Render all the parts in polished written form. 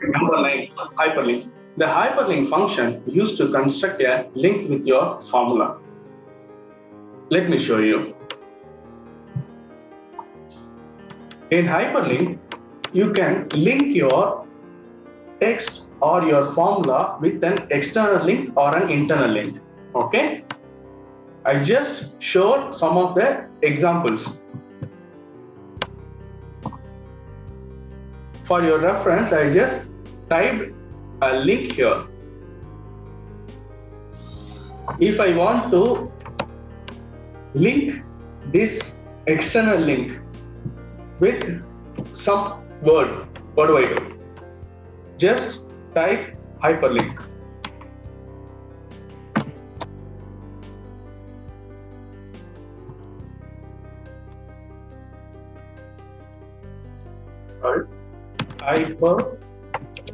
Number 9, hyperlink. The hyperlink function used to construct a link with your formula. Let me show you. In hyperlink, you can link your text or your formula with an external link or an internal link. Okay? I just showed some of the examples. For your reference, I just typed a link here. If I want to link this external link with some word, what do I do? Just type hyperlink. Hyper.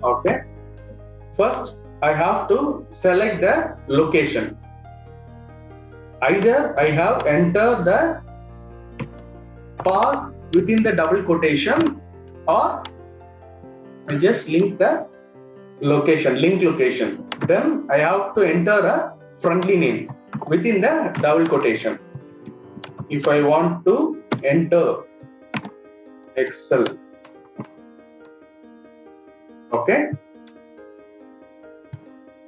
Okay. First, I have to select the location. Either I have entered the path within the double quotation, or I just link the location, link location. Then I have to enter a friendly name within the double quotation. If I want to enter Excel, okay.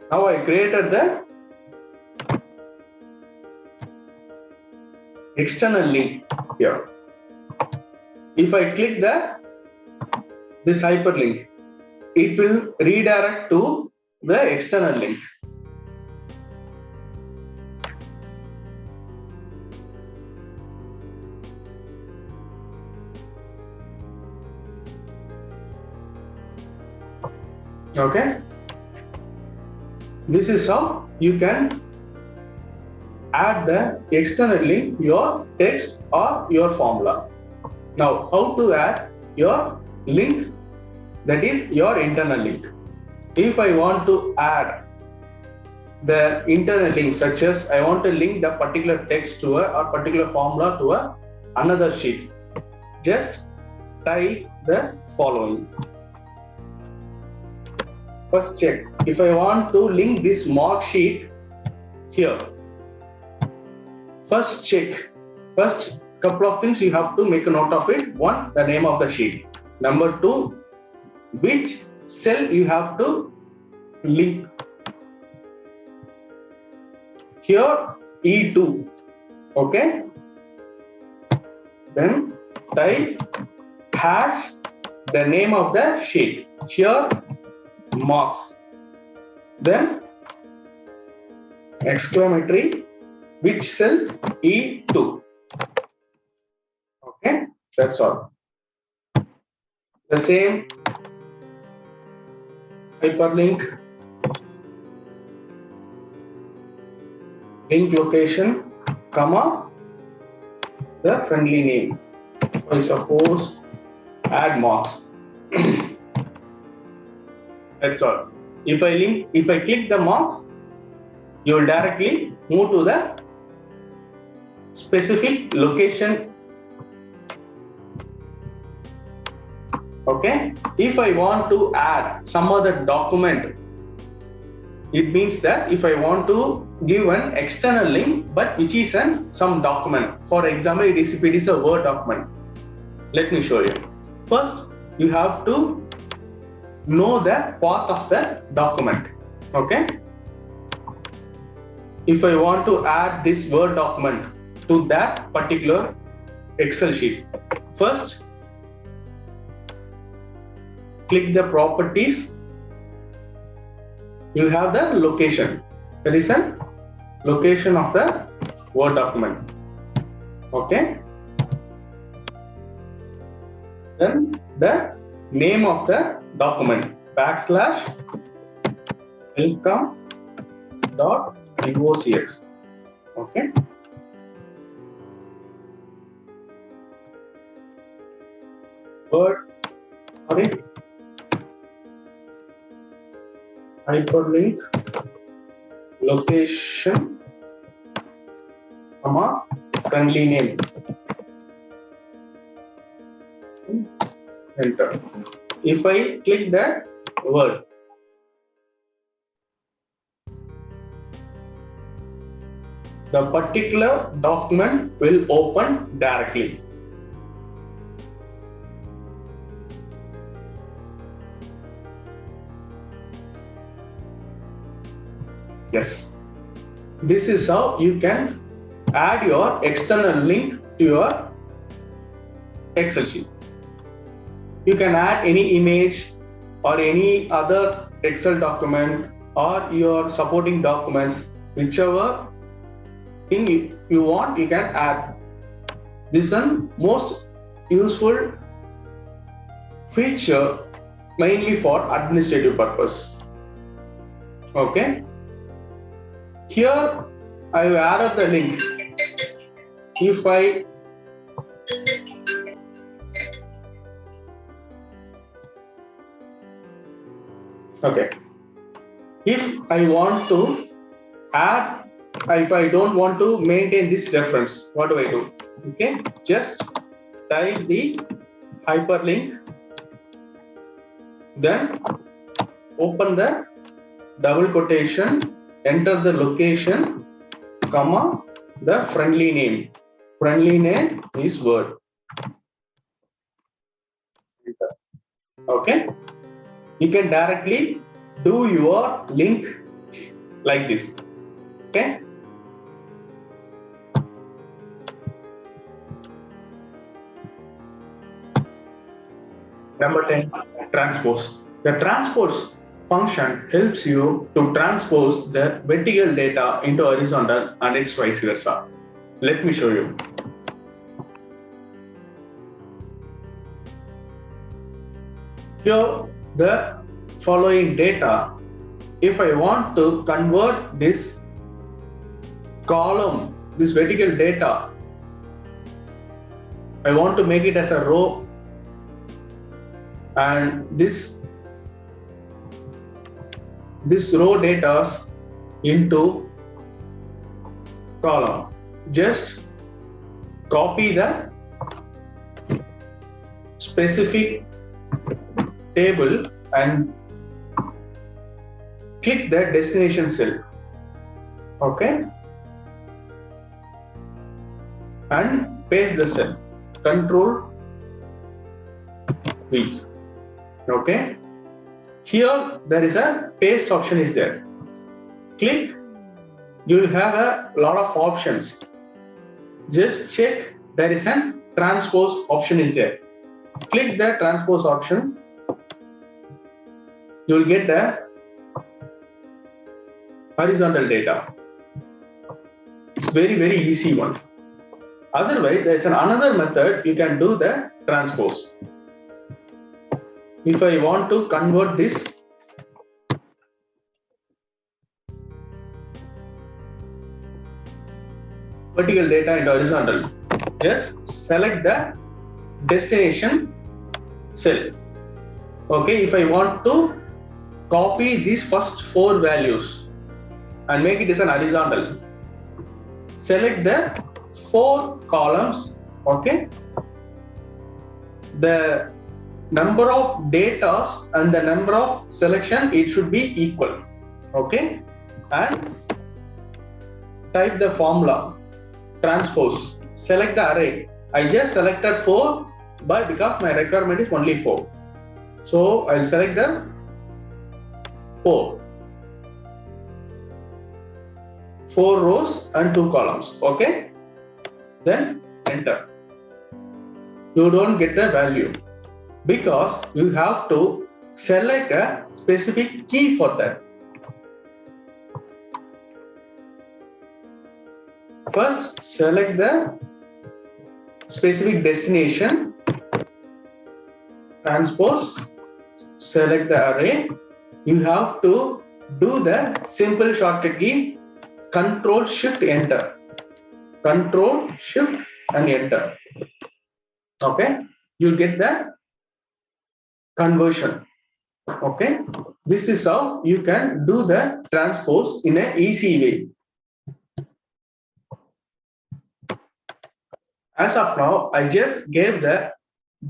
Now I created the external link here. If I click this hyperlink, it will redirect to the external link. Okay. This is how you can add the external link, your text or your formula. Now, how to add your link, that is your internal link. If I want to add the internal link, such as I want to link the particular text to or particular formula to another sheet, just type the following. First check. If I want to link this mark sheet here, first check. First couple of things you have to make a note of it. One, the name of the sheet. Number two, which cell you have to link. Here E2. Okay. Then type hash the name of the sheet. Here marks, then exclamatory, which cell, E2. Okay, that's all. The same hyperlink, link location, comma, the friendly name. So I suppose add marks. That's all. If I click the marks, you will directly move to the specific location. Okay. If I want to add some other document, it means that if I want to give an external link, but which is some document. For example, if it is a Word document. Let me show you. First, you have to know the path of the document. Okay. If I want to add this Word document to that particular Excel sheet, first click the properties. You have the location. There is a location of the Word document. Okay. Then the name of the document, /welcome.docx. Okay. Word, sorry, hyperlink, location, comma, friendly name. Enter. If I click the word, the particular document will open directly. Yes, this is how you can add your external link to your Excel sheet. You can add any image or any other Excel document or your supporting documents, whichever thing you want, you can add. This is the most useful feature mainly for administrative purpose. Okay. Here I have added the link. If I if I want to add, if I don't want to maintain this reference, what do I do? Okay, just type the hyperlink, then open the double quotation, enter the location, comma, the friendly name. Friendly name is Word. Okay, you can directly do your link like this. Okay. Number 10, transpose. The transpose function helps you to transpose the vertical data into horizontal and it's vice versa. Let me show you. Here, the following data, if I want to convert this column, this vertical data, I want to make it as a row, and this row data into column. Just copy the specific table and click the destination cell. Okay, and paste the cell. Control V. Okay, here there is a paste option is there. Click, you will have a lot of options. Just check there is a transpose option is there. Click the transpose option, you will get the horizontal data. It's very easy one. Otherwise, there is another method you can do the transpose. If I want to convert this vertical data into horizontal, just select the destination cell. Okay, if I want to copy these first 4 values and make it as an horizontal, select the 4 columns. Okay, the number of data and the number of selection, it should be equal. Okay, and type the formula transpose, select the array. I just selected 4, but because my requirement is only 4, so I'll select the 4 rows and 2 columns. Okay, then enter. You don't get the value because you have to select a specific key for that. First, select the specific destination, transpose, select the array. You have to do the simple shortcut key, Control Shift Enter. Control Shift and Enter. Okay, you'll get the conversion. Okay, this is how you can do the transpose in an easy way. As of now, I just gave the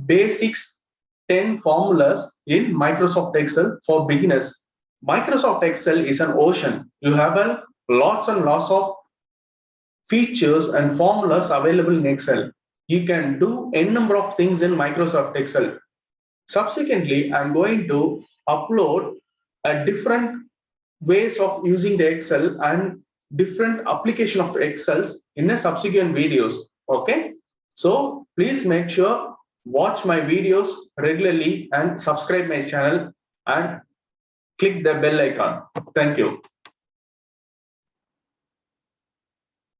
basics 10 formulas in Microsoft Excel for beginners. Microsoft Excel is an ocean. You have a lots and lots of features and formulas available in Excel. You can do n number of things in Microsoft Excel. Subsequently, I'm going to upload a different ways of using the Excel and different application of Excels in a subsequent videos. Okay, so please make sure watch my videos regularly and subscribe my channel and click the bell icon. Thank you.